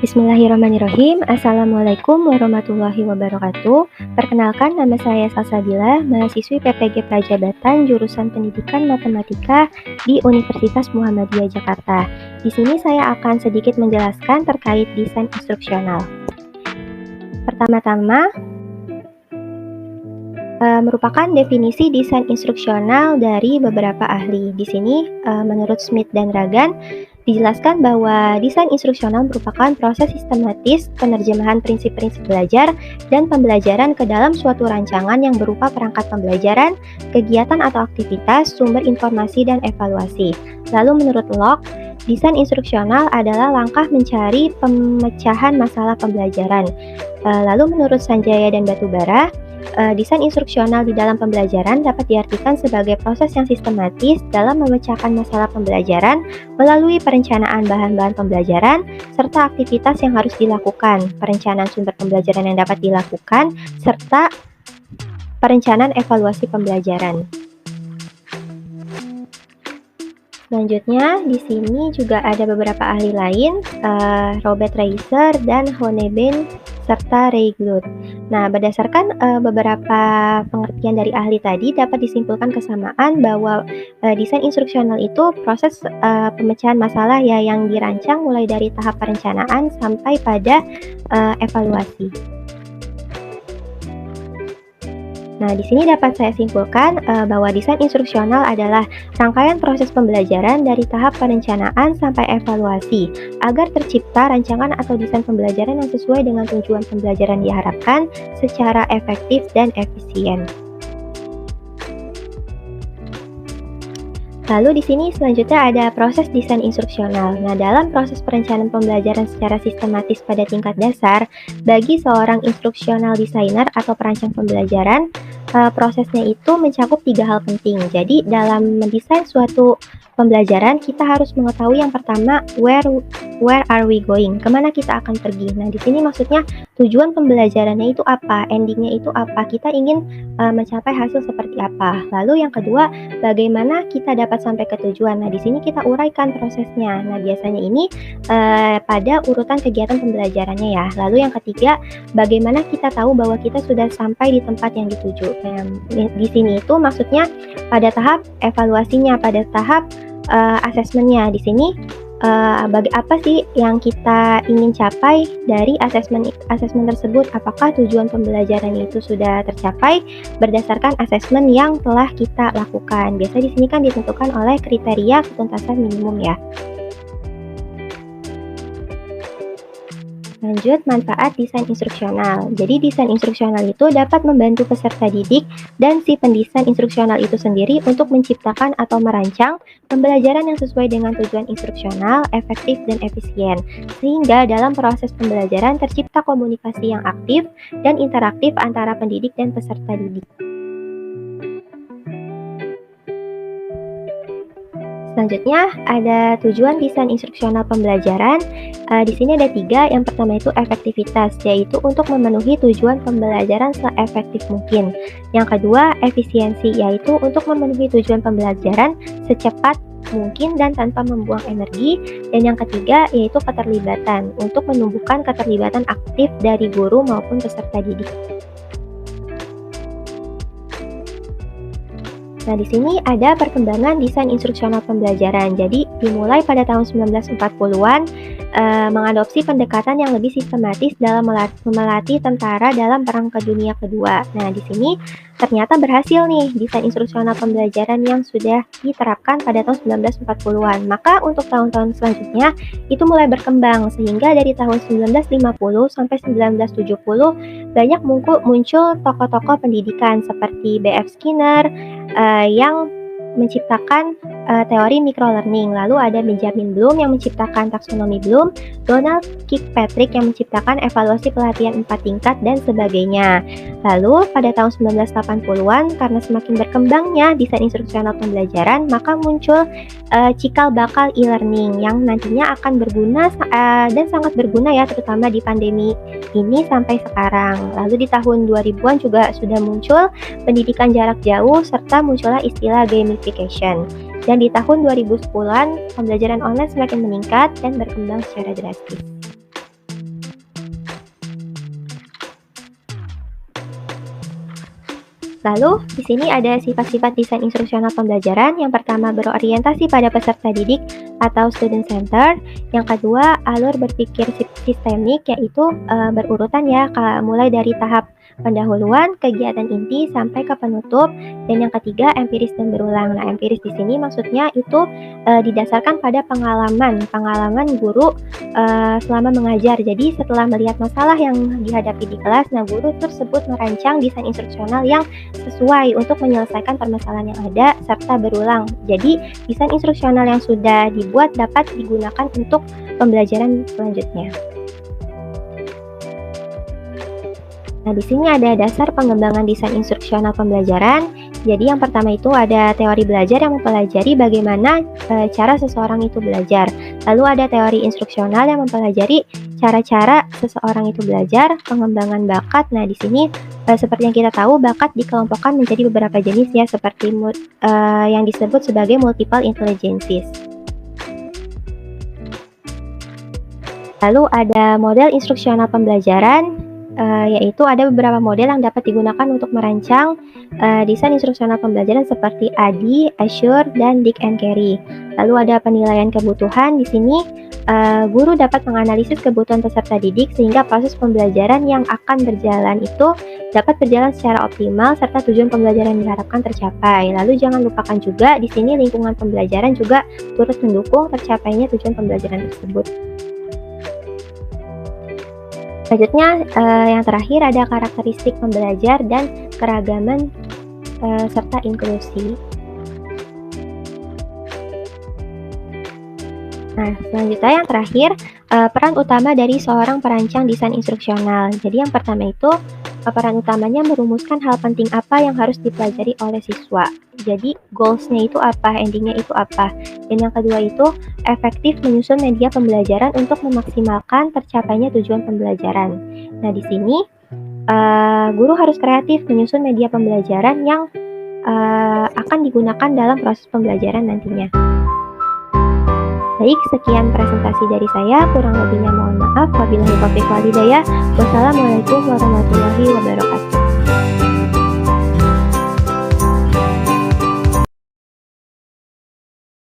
Bismillahirrahmanirrahim. Assalamualaikum warahmatullahi wabarakatuh. Perkenalkan, nama saya Salsabila, mahasiswi PPG Prajabatan jurusan Pendidikan Matematika di Universitas Muhammadiyah Jakarta. Di sini saya akan sedikit menjelaskan terkait desain instruksional. Pertama-tama, merupakan definisi desain instruksional dari beberapa ahli. Di sini, menurut Smith dan Ragan, dijelaskan bahwa desain instruksional merupakan proses sistematis penerjemahan prinsip-prinsip belajar dan pembelajaran ke dalam suatu rancangan yang berupa perangkat pembelajaran, kegiatan atau aktivitas, sumber informasi, dan evaluasi. Lalu menurut Locke, desain instruksional adalah langkah mencari pemecahan masalah pembelajaran. Lalu menurut Sanjaya dan Batubara, desain instruksional di dalam pembelajaran dapat diartikan sebagai proses yang sistematis dalam memecahkan masalah pembelajaran melalui perencanaan bahan-bahan pembelajaran serta aktivitas yang harus dilakukan, perencanaan sumber pembelajaran yang dapat dilakukan, serta perencanaan evaluasi pembelajaran. Selanjutnya, di sini juga ada beberapa ahli lain, Robert Reiser dan Honeybeen serta Ray Glut. Nah, berdasarkan beberapa pengertian dari ahli tadi, dapat disimpulkan kesamaan bahwa desain instruksional itu proses pemecahan masalah ya yang dirancang mulai dari tahap perencanaan sampai pada evaluasi. Nah, di sini dapat saya simpulkan bahwa desain instruksional adalah rangkaian proses pembelajaran dari tahap perencanaan sampai evaluasi agar tercipta rancangan atau desain pembelajaran yang sesuai dengan tujuan pembelajaran diharapkan secara efektif dan efisien. Lalu di sini selanjutnya ada proses desain instruksional. Nah, dalam proses perencanaan pembelajaran secara sistematis pada tingkat dasar, bagi seorang instruksional designer atau perancang pembelajaran, prosesnya itu mencakup 3 hal penting. Jadi, dalam mendesain suatu pembelajaran, kita harus mengetahui yang pertama, where are we going? Kemana kita akan pergi? Nah, di sini maksudnya tujuan pembelajarannya itu apa? Endingnya itu apa? Kita ingin mencapai hasil seperti apa? Lalu yang kedua, bagaimana kita dapat sampai ke tujuan? Nah, di sini kita uraikan prosesnya. Nah, biasanya ini pada urutan kegiatan pembelajarannya ya. Lalu yang ketiga, bagaimana kita tahu bahwa kita sudah sampai di tempat yang dituju? Nah, di sini itu maksudnya pada tahap evaluasinya, pada tahap asesmennya. Di sini bagi apa sih yang kita ingin capai dari asesmen tersebut? Apakah tujuan pembelajaran itu sudah tercapai berdasarkan asesmen yang telah kita lakukan? Biasanya di sini kan ditentukan oleh kriteria ketuntasan minimum ya. Lanjut, manfaat desain instruksional. Jadi desain instruksional itu dapat membantu peserta didik dan si pendesain instruksional itu sendiri untuk menciptakan atau merancang pembelajaran yang sesuai dengan tujuan instruksional, efektif dan efisien. Sehingga dalam proses pembelajaran tercipta komunikasi yang aktif dan interaktif antara pendidik dan peserta didik. Selanjutnya ada tujuan desain instruksional pembelajaran. Di sini ada 3. Yang pertama itu efektivitas, yaitu untuk memenuhi tujuan pembelajaran seefektif mungkin. Yang kedua efisiensi, yaitu untuk memenuhi tujuan pembelajaran secepat mungkin dan tanpa membuang energi. Dan yang ketiga yaitu keterlibatan, untuk menumbuhkan keterlibatan aktif dari guru maupun peserta didik. Nah, di sini ada perkembangan desain instruksional pembelajaran. Jadi, dimulai pada tahun 1940-an mengadopsi pendekatan yang lebih sistematis dalam melatih tentara dalam Perang Dunia Kedua. Nah, di sini ternyata berhasil nih desain instruksional pembelajaran yang sudah diterapkan pada tahun 1940-an. Maka untuk tahun-tahun selanjutnya itu mulai berkembang sehingga dari tahun 1950 sampai 1970 banyak muncul tokoh-tokoh pendidikan seperti B.F. Skinner yang menciptakan teori microlearning. Lalu ada Benjamin Bloom yang menciptakan taksonomi Bloom, Donald Kirkpatrick yang menciptakan evaluasi pelatihan 4 tingkat dan sebagainya. Lalu pada tahun 1980-an karena semakin berkembangnya desain instruksional pembelajaran, maka muncul cikal bakal e-learning yang nantinya akan berguna dan sangat berguna ya, terutama di pandemi ini sampai sekarang. Lalu di tahun 2000-an juga sudah muncul pendidikan jarak jauh serta muncullah istilah gamification. Dan di tahun 2010-an, pembelajaran online semakin meningkat dan berkembang secara drastis. Lalu, di sini ada sifat-sifat desain instruksional pembelajaran. Yang pertama, berorientasi pada peserta didik atau student center. Yang kedua, alur berpikir sistemik, yaitu berurutan ya, mulai dari tahap pendahuluan, kegiatan inti, sampai ke penutup. Dan yang ketiga, empiris dan berulang. Nah, empiris di sini maksudnya itu didasarkan pada pengalaman guru selama mengajar. Jadi, setelah melihat masalah yang dihadapi di kelas, nah guru tersebut merancang desain instruksional yang sesuai untuk menyelesaikan permasalahan yang ada serta berulang. Jadi, desain instruksional yang sudah dibuat dapat digunakan untuk pembelajaran selanjutnya. Nah, di sini ada dasar pengembangan desain instruksional pembelajaran. Jadi, yang pertama itu ada teori belajar yang mempelajari bagaimana cara seseorang itu belajar. Lalu ada teori instruksional yang mempelajari cara-cara seseorang itu belajar, pengembangan bakat. Nah, di sini seperti yang kita tahu, bakat dikelompokkan menjadi beberapa jenis ya, seperti yang disebut sebagai multiple intelligences. Lalu ada model instruksional pembelajaran, yaitu ada beberapa model yang dapat digunakan untuk merancang desain instruksional pembelajaran seperti ADDIE, Assure, dan Dick and Carey. Lalu ada penilaian kebutuhan. Di sini guru dapat menganalisis kebutuhan peserta didik sehingga proses pembelajaran yang akan berjalan itu dapat berjalan secara optimal serta tujuan pembelajaran diharapkan tercapai. Lalu jangan lupakan juga di sini lingkungan pembelajaran juga turut mendukung tercapainya tujuan pembelajaran tersebut. Selanjutnya, yang terakhir ada karakteristik pembelajar dan keragaman serta inklusi. Nah, selanjutnya yang terakhir, peran utama dari seorang perancang desain instruksional. Jadi yang pertama itu, peran utamanya merumuskan hal penting apa yang harus dipelajari oleh siswa. Jadi goals-nya itu apa, ending-nya itu apa. Dan yang kedua itu, efektif menyusun media pembelajaran untuk memaksimalkan tercapainya tujuan pembelajaran. Nah, di sini guru harus kreatif menyusun media pembelajaran yang akan digunakan dalam proses pembelajaran nantinya. Baik, sekian presentasi dari saya. Kurang lebihnya mohon maaf. Wabillahi taufiq wal hidayah. Wassalamualaikum warahmatullahi wabarakatuh.